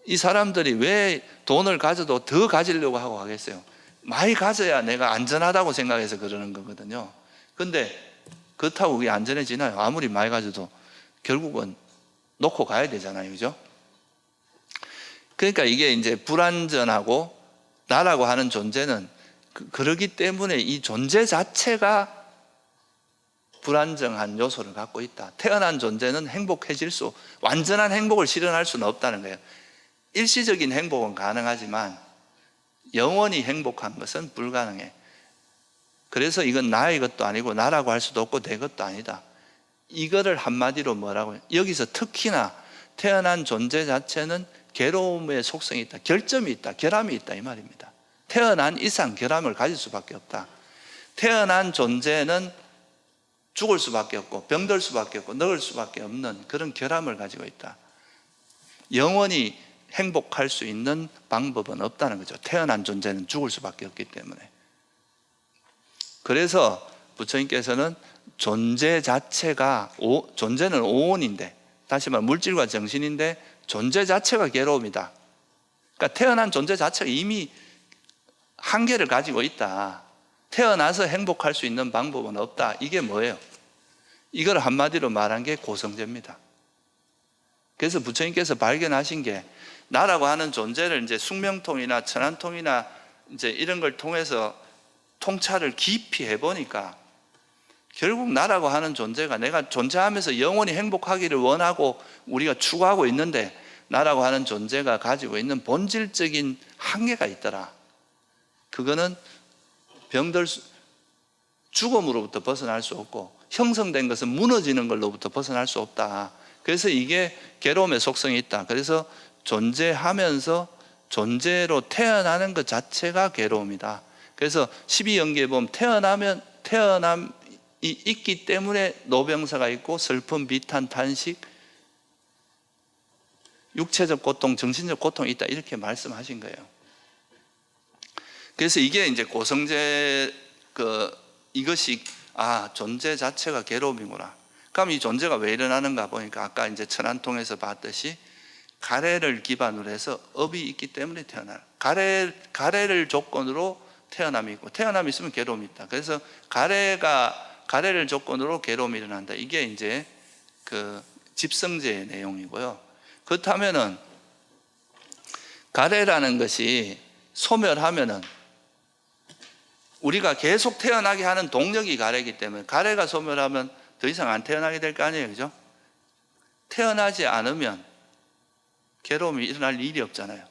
이 사람들이 왜 돈을 가져도 더 가지려고 하고 하겠어요? 많이 가져야 내가 안전하다고 생각해서 그러는 거거든요. 근데 그렇다고 그게 안전해지나요? 아무리 많이 가져도 결국은 놓고 가야 되잖아요. 그죠? 그러니까 이게 이제 불안전하고 나라고 하는 존재는 그러기 때문에 이 존재 자체가 불안정한 요소를 갖고 있다. 태어난 존재는 완전한 행복을 실현할 수는 없다는 거예요. 일시적인 행복은 가능하지만 영원히 행복한 것은 불가능해. 그래서 이건 나의 것도 아니고 나라고 할 수도 없고 내 것도 아니다. 이거를 한마디로 뭐라고 해요? 여기서 특히나 태어난 존재 자체는 괴로움의 속성이 있다, 결점이 있다, 결함이 있다 이 말입니다. 태어난 이상 결함을 가질 수밖에 없다. 태어난 존재는 죽을 수밖에 없고 병들 수밖에 없고 늙을 수밖에 없는 그런 결함을 가지고 있다. 영원히 행복할 수 있는 방법은 없다는 거죠. 태어난 존재는 죽을 수밖에 없기 때문에. 그래서 부처님께서는 존재 자체가 존재는 오온인데, 다시 말해 물질과 정신인데 존재 자체가 괴로움이다. 그러니까 태어난 존재 자체가 이미 한계를 가지고 있다. 태어나서 행복할 수 있는 방법은 없다. 이게 뭐예요? 이걸 한마디로 말한 게 고성제입니다. 그래서 부처님께서 발견하신 게, 나라고 하는 존재를 이제 숙명통이나 천안통이나 이제 이런 걸 통해서 통찰을 깊이 해보니까 결국 나라고 하는 존재가 내가 존재하면서 영원히 행복하기를 원하고 우리가 추구하고 있는데, 나라고 하는 존재가 가지고 있는 본질적인 한계가 있더라. 그거는 죽음으로부터 벗어날 수 없고 형성된 것은 무너지는 걸로부터 벗어날 수 없다. 그래서 이게 괴로움의 속성이 있다. 그래서 존재하면서 존재로 태어나는 것 자체가 괴로움이다. 그래서 12연계에 보면 태어남이 있기 때문에 노병사가 있고 슬픔, 비탄, 탄식, 육체적 고통, 정신적 고통이 있다. 이렇게 말씀하신 거예요. 그래서 이게 이제 고성제 이것이 존재 자체가 괴로움이구나. 그럼 이 존재가 왜 일어나는가 보니까 아까 이제 천안통에서 봤듯이 가래를 기반으로 해서 업이 있기 때문에 태어나요. 가래를 조건으로 태어남이 있고, 태어남이 있으면 괴로움이 있다. 그래서 가래를 조건으로 괴로움이 일어난다. 이게 이제 그 집성제의 내용이고요. 그렇다면은 가래라는 것이 소멸하면은 우리가 계속 태어나게 하는 동력이 가래이기 때문에, 가래가 소멸하면 더 이상 안 태어나게 될 거 아니에요, 그죠? 태어나지 않으면 괴로움이 일어날 일이 없잖아요.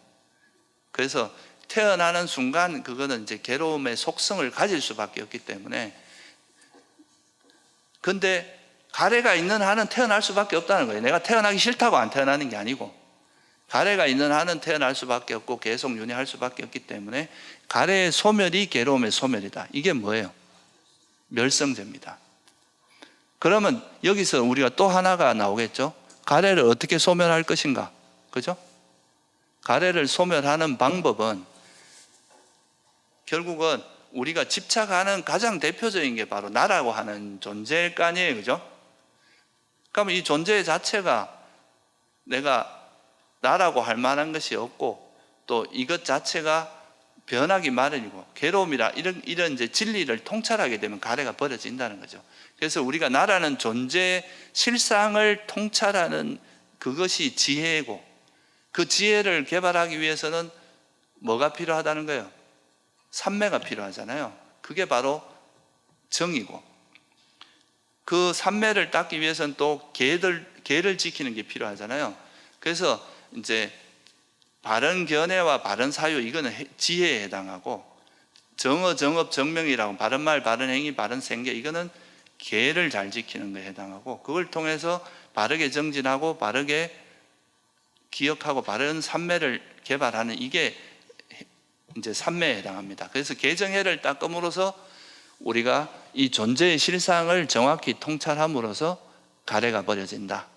그래서 태어나는 순간 그거는 이제 괴로움의 속성을 가질 수밖에 없기 때문에, 근데 가래가 있는 한은 태어날 수밖에 없다는 거예요. 내가 태어나기 싫다고 안 태어나는 게 아니고, 가래가 있는 한은 태어날 수밖에 없고 계속 윤회할 수밖에 없기 때문에 가래의 소멸이 괴로움의 소멸이다. 이게 뭐예요? 멸성제입니다. 그러면 여기서 우리가 또 하나가 나오겠죠? 가래를 어떻게 소멸할 것인가? 그죠? 가래를 소멸하는 방법은 결국은 우리가 집착하는 가장 대표적인 게 바로 나라고 하는 존재일 거 아니에요, 그죠? 그러면 이 존재 자체가 내가 나라고 할 만한 것이 없고, 또 이것 자체가 변하기 마련이고, 괴로움이라 이런 이제 진리를 통찰하게 되면 가래가 버려진다는 거죠. 그래서 우리가 나라는 존재의 실상을 통찰하는 그것이 지혜고, 그 지혜를 개발하기 위해서는 뭐가 필요하다는 거예요? 삼매가 필요하잖아요. 그게 바로 정이고, 그 삼매를 닦기 위해서는 또 계를 지키는 게 필요하잖아요. 그래서 이제 바른 견해와 바른 사유, 이거는 지혜에 해당하고, 정어, 정업, 정명이라고 바른 말, 바른 행위, 바른 생계, 이거는 계를 잘 지키는 거에 해당하고, 그걸 통해서 바르게 정진하고 바르게 기억하고 바른 삼매를 개발하는, 이게 이제 삼매에 해당합니다. 그래서 계정해를 닦음으로써 우리가 이 존재의 실상을 정확히 통찰함으로써 가래가 버려진다.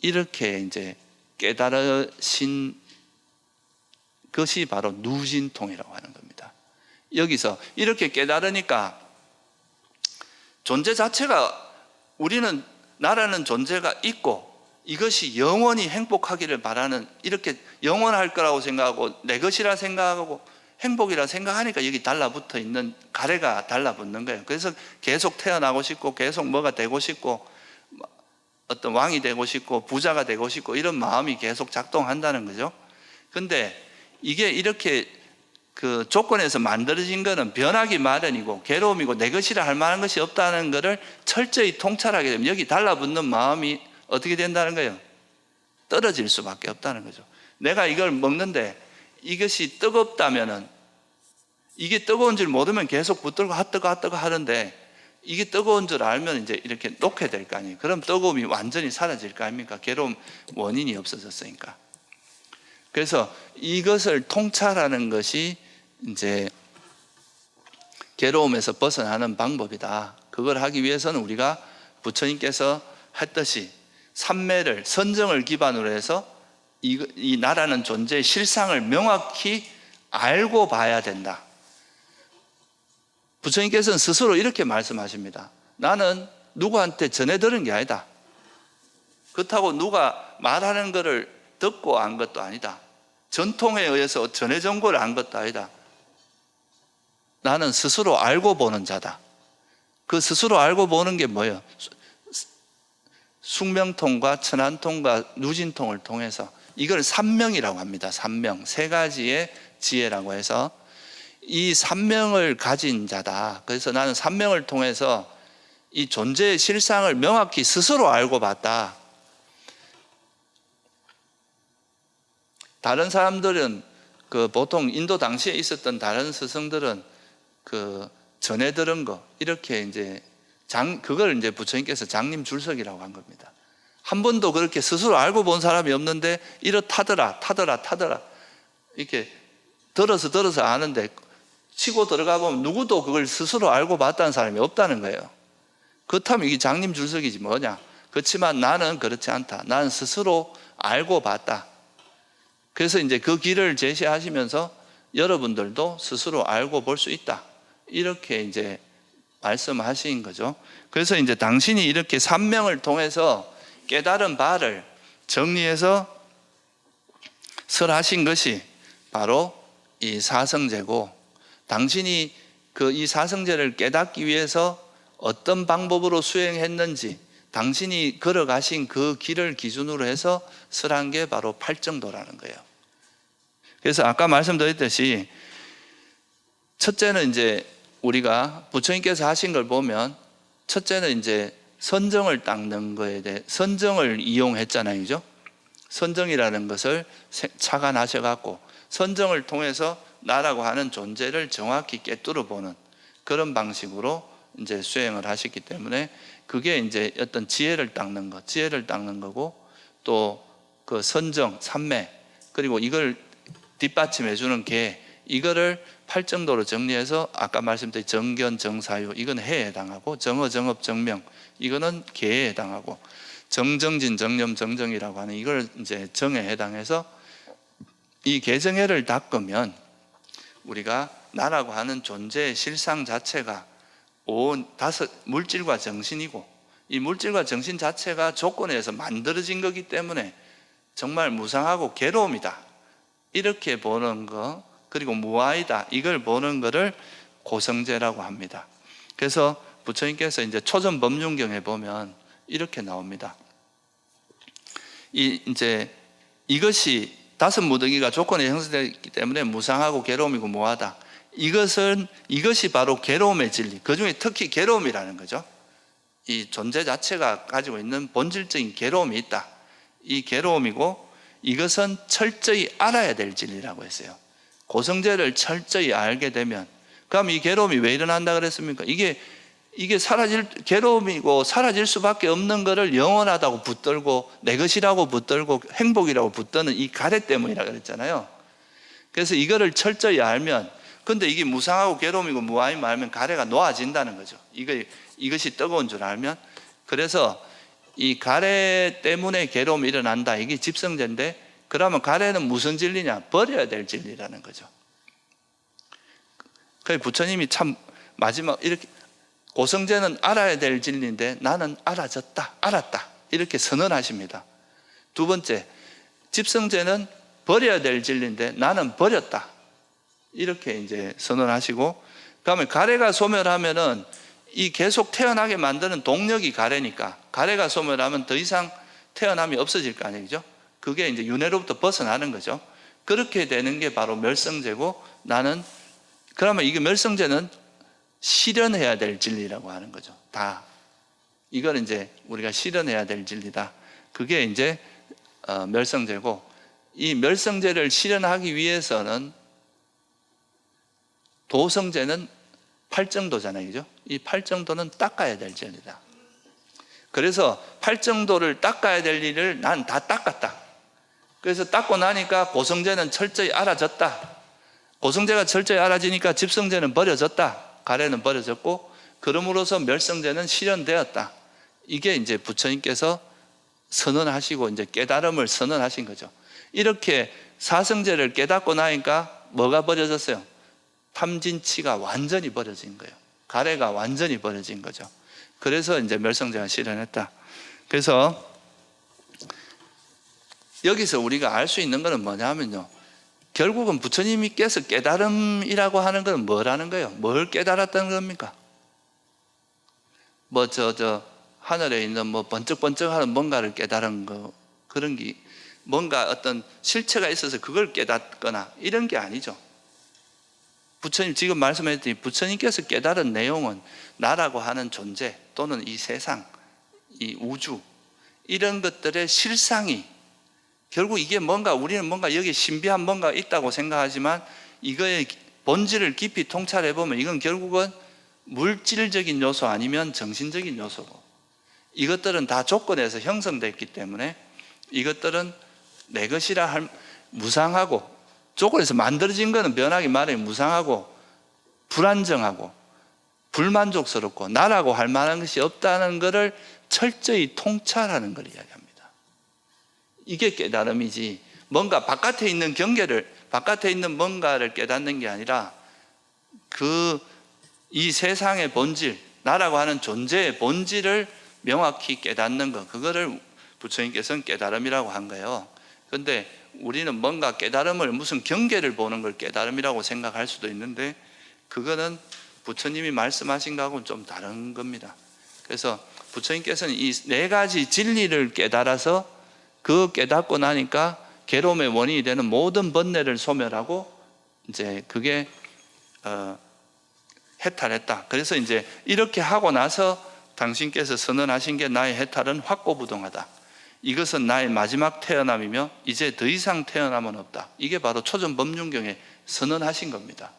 이렇게 이제 깨달으신 것이 바로 누진통이라고 하는 겁니다. 여기서 이렇게 깨달으니까 존재 자체가, 우리는 나라는 존재가 있고 이것이 영원히 행복하기를 바라는, 이렇게 영원할 거라고 생각하고 내 것이라 생각하고 행복이라 생각하니까 여기 달라붙어 있는 가래가 달라붙는 거예요. 그래서 계속 태어나고 싶고 계속 뭐가 되고 싶고 어떤 왕이 되고 싶고 부자가 되고 싶고 이런 마음이 계속 작동한다는 거죠. 근데 이게 이렇게 그 조건에서 만들어진 거는 변하기 마련이고 괴로움이고 내 것이라 할 만한 것이 없다는 것을 철저히 통찰하게 되면 여기 달라붙는 마음이 어떻게 된다는 거예요? 떨어질 수밖에 없다는 거죠. 내가 이걸 먹는데 이것이 뜨겁다면은, 이게 뜨거운 줄 모르면 계속 붙들고 핫뜨거 하는데, 이게 뜨거운 줄 알면 이제 이렇게 놓게 될 거 아니에요. 그럼 뜨거움이 완전히 사라질 거 아닙니까? 괴로움 원인이 없어졌으니까. 그래서 이것을 통찰하는 것이 이제 괴로움에서 벗어나는 방법이다. 그걸 하기 위해서는 우리가 부처님께서 했듯이 삼매를, 선정을 기반으로 해서 이 나라는 존재의 실상을 명확히 알고 봐야 된다. 부처님께서는 스스로 이렇게 말씀하십니다. 나는 누구한테 전해 들은 게 아니다. 그렇다고 누가 말하는 것을 듣고 안 것도 아니다. 전통에 의해서 전해진 걸 안 것도 아니다. 나는 스스로 알고 보는 자다. 그 스스로 알고 보는 게 뭐예요? 숙명통과 천안통과 누진통을 통해서 이걸 삼명이라고 합니다. 삼명, 세 가지의 지혜라고 해서 이 삼명을 가진 자다. 그래서 나는 삼명을 통해서 이 존재의 실상을 명확히 스스로 알고 봤다. 다른 사람들은 보통 인도 당시에 있었던 다른 스승들은 전해 들은 거 이렇게 이제 그걸 이제 부처님께서 장님 줄석이라고 한 겁니다. 한 번도 그렇게 스스로 알고 본 사람이 없는데 이렇다더라 이렇게 들어서 아는데 치고 들어가 보면 누구도 그걸 스스로 알고 봤다는 사람이 없다는 거예요. 그렇다면 이게 장님 줄석이지 뭐냐. 그렇지만 나는 그렇지 않다. 나는 스스로 알고 봤다. 그래서 이제 그 길을 제시하시면서 여러분들도 스스로 알고 볼 수 있다. 이렇게 이제 말씀하신 거죠. 그래서 이제 당신이 이렇게 삼명을 통해서 깨달은 바를 정리해서 설하신 것이 바로 이 사성제고, 당신이 이 사성제를 깨닫기 위해서 어떤 방법으로 수행했는지 당신이 걸어가신 그 길을 기준으로 해서 설한 게 바로 팔정도라는 거예요. 그래서 아까 말씀드렸듯이 첫째는 이제 우리가 부처님께서 하신 걸 보면 첫째는 이제 선정을 닦는 거에 대해 선정을 이용했잖아요. 그죠? 선정이라는 것을 착안하셔갖고 선정을 통해서 나라고 하는 존재를 정확히 꿰뚫어 보는 그런 방식으로 이제 수행을 하셨기 때문에 그게 이제 어떤 지혜를 닦는 거고, 또 그 선정, 삼매, 그리고 이걸 뒷받침해 주는 계, 이거를 팔정도로 정리해서 아까 말씀드린 정견, 정사유, 이건 해에 해당하고, 정어, 정업, 정명, 이거는 계에 해당하고, 정정진, 정념, 정정이라고 하는 이걸 이제 정에 해당해서 이 계정해를 닦으면 우리가 나라고 하는 존재의 실상 자체가 다섯 물질과 정신이고, 이 물질과 정신 자체가 조건에 의해서 만들어진 거기 때문에 정말 무상하고 괴로움이다. 이렇게 보는 거, 그리고 무아이다. 이걸 보는 거를 고성제라고 합니다. 그래서 부처님께서 이제 초전 법륜경에 보면 이렇게 나옵니다. 이것이 다섯 무더기가 조건에 형성되기 때문에 무상하고 괴로움이고 무아다. 이것이 바로 괴로움의 진리. 그 중에 특히 괴로움이라는 거죠. 이 존재 자체가 가지고 있는 본질적인 괴로움이 있다. 이 괴로움이고, 이것은 철저히 알아야 될 진리라고 했어요. 고성제를 철저히 알게 되면, 그럼 이 괴로움이 왜 일어난다 그랬습니까? 이게 괴로움이고 사라질 수밖에 없는 것을 영원하다고 붙들고 내 것이라고 붙들고 행복이라고 붙드는 이 가래 때문이라 그랬잖아요. 그래서 이거를 철저히 알면, 근데 이게 무상하고 괴로움이고 무아임을 알면 가래가 놓아진다는 거죠. 이것이 뜨거운 줄 알면. 그래서 이 가래 때문에 괴로움이 일어난다. 이게 집성제인데, 그러면 가래는 무슨 진리냐? 버려야 될 진리라는 거죠. 그래서 부처님이 참 마지막 이렇게 고성제는 알아야 될 진리인데 나는 알았다. 이렇게 선언하십니다. 두 번째, 집성제는 버려야 될 진리인데 나는 버렸다. 이렇게 이제 선언하시고, 그다음에 가래가 소멸하면은 이 계속 태어나게 만드는 동력이 가래니까, 가래가 소멸하면 더 이상 태어남이 없어질 거 아니죠? 그게 이제 윤회로부터 벗어나는 거죠. 그렇게 되는 게 바로 멸성제고, 그러면 이게 멸성제는 실현해야 될 진리라고 하는 거죠. 다. 이걸 이제 우리가 실현해야 될 진리다. 그게 이제 멸성제고, 이 멸성제를 실현하기 위해서는 도성제는 팔정도잖아요. 그죠? 이 팔정도는 닦아야 될 진리다. 그래서 팔정도를 닦아야 될 일을 난 다 닦았다. 그래서 닦고 나니까 고성제는 철저히 알아졌다. 고성제가 철저히 알아지니까 집성제는 버려졌다. 가래는 버려졌고 그럼으로써 멸성제는 실현되었다. 이게 이제 부처님께서 선언하시고 이제 깨달음을 선언하신 거죠. 이렇게 사성제를 깨닫고 나니까 뭐가 버려졌어요? 탐진치가 완전히 버려진 거예요. 가래가 완전히 버려진 거죠. 그래서 이제 멸성제가 실현했다. 그래서 여기서 우리가 알 수 있는 것은 뭐냐면요, 결국은 부처님께서 깨달음이라고 하는 건 뭐라는 거예요? 뭘 깨달았다는 겁니까? 하늘에 있는 번쩍번쩍하는 뭔가를 깨달은 거, 그런 게 뭔가 어떤 실체가 있어서 그걸 깨닫거나 이런 게 아니죠. 부처님 지금 말씀하셨더니 부처님께서 깨달은 내용은 나라고 하는 존재 또는 이 세상, 이 우주, 이런 것들의 실상이 결국 이게 뭔가 우리는 뭔가 여기 신비한 뭔가 있다고 생각하지만 이거의 본질을 깊이 통찰해 보면 이건 결국은 물질적인 요소 아니면 정신적인 요소고, 이것들은 다 조건에서 형성됐기 때문에 이것들은 내 것이라 할 무상하고, 조건에서 만들어진 것은 변하기 마련이 무상하고 불안정하고 불만족스럽고 나라고 할 만한 것이 없다는 것을 철저히 통찰하는 걸 이야기합니다. 이게 깨달음이지, 뭔가 바깥에 있는 경계를, 바깥에 있는 뭔가를 깨닫는 게 아니라 이 세상의 본질, 나라고 하는 존재의 본질을 명확히 깨닫는 것, 그거를 부처님께서는 깨달음이라고 한 거예요. 그런데 우리는 뭔가 깨달음을 무슨 경계를 보는 걸 깨달음이라고 생각할 수도 있는데 그거는 부처님이 말씀하신 거하고는 좀 다른 겁니다. 그래서 부처님께서는 이 네 가지 진리를 깨달아서 그 깨닫고 나니까 괴로움의 원인이 되는 모든 번뇌를 소멸하고 이제 그게 해탈했다. 그래서 이제 이렇게 하고 나서 당신께서 선언하신 게 나의 해탈은 확고부동하다. 이것은 나의 마지막 태어남이며 이제 더 이상 태어남은 없다. 이게 바로 초전법륜경에 선언하신 겁니다.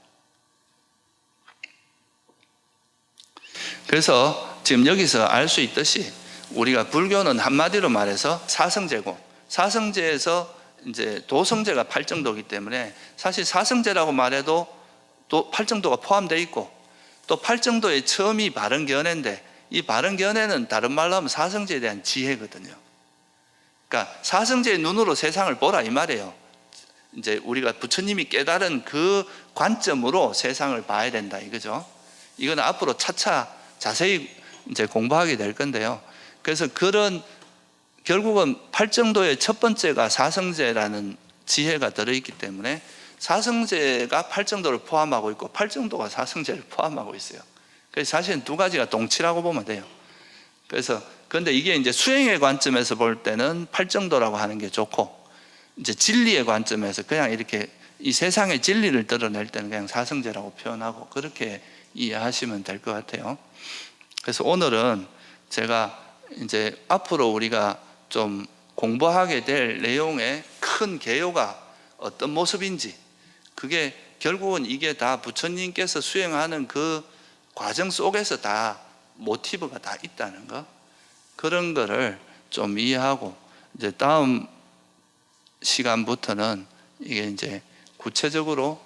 그래서 지금 여기서 알 수 있듯이 우리가 불교는 한마디로 말해서 사성제고, 사성제에서 이제 도성제가 팔정도이기 때문에 사실 사성제라고 말해도 또 팔정도가 포함되어 있고, 또 팔정도의 처음이 바른견해인데 이 바른견해는 다른 말로 하면 사성제에 대한 지혜거든요. 그러니까 사성제의 눈으로 세상을 보라 이 말이에요. 이제 우리가 부처님이 깨달은 그 관점으로 세상을 봐야 된다 이거죠. 이건 앞으로 차차 자세히 이제 공부하게 될 건데요. 그래서 결국은 팔정도의 첫 번째가 사성제라는 지혜가 들어있기 때문에 사성제가 팔정도를 포함하고 있고 팔정도가 사성제를 포함하고 있어요. 그래서 사실은 두 가지가 동치라고 보면 돼요. 그런데 이게 이제 수행의 관점에서 볼 때는 팔정도라고 하는 게 좋고, 이제 진리의 관점에서 그냥 이렇게 이 세상의 진리를 드러낼 때는 그냥 사성제라고 표현하고 그렇게 이해하시면 될 것 같아요. 그래서 오늘은 제가 이제 앞으로 우리가 좀 공부하게 될 내용의 큰 개요가 어떤 모습인지, 그게 결국은 이게 다 부처님께서 수행하는 그 과정 속에서 다 모티브가 다 있다는 거, 그런 거를 좀 이해하고 이제 다음 시간부터는 이게 이제 구체적으로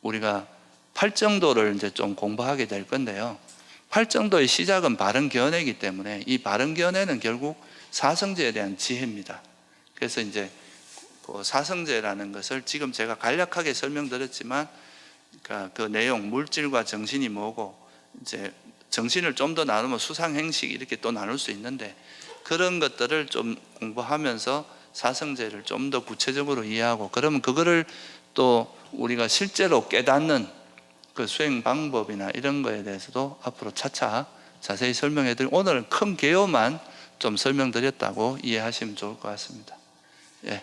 우리가 팔정도를 이제 좀 공부하게 될 건데요. 팔정도의 시작은 바른견해이기 때문에 이 바른견해는 결국 사성제에 대한 지혜입니다. 그래서 이제 그 사성제라는 것을 지금 제가 간략하게 설명드렸지만 그 내용, 물질과 정신이 뭐고, 이제 정신을 좀 더 나누면 수상행식 이렇게 또 나눌 수 있는데 그런 것들을 좀 공부하면서 사성제를 좀 더 구체적으로 이해하고, 그러면 그거를 또 우리가 실제로 깨닫는 그 수행 방법이나 이런 거에 대해서도 앞으로 차차 자세히 설명해 드리고, 오늘은 큰 개요만 좀 설명드렸다고 이해하시면 좋을 것 같습니다. 예.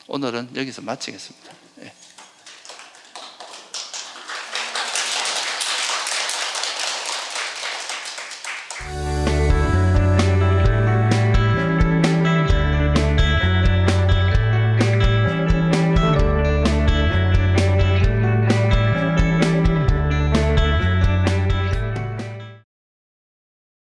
오늘은 여기서 마치겠습니다. 예.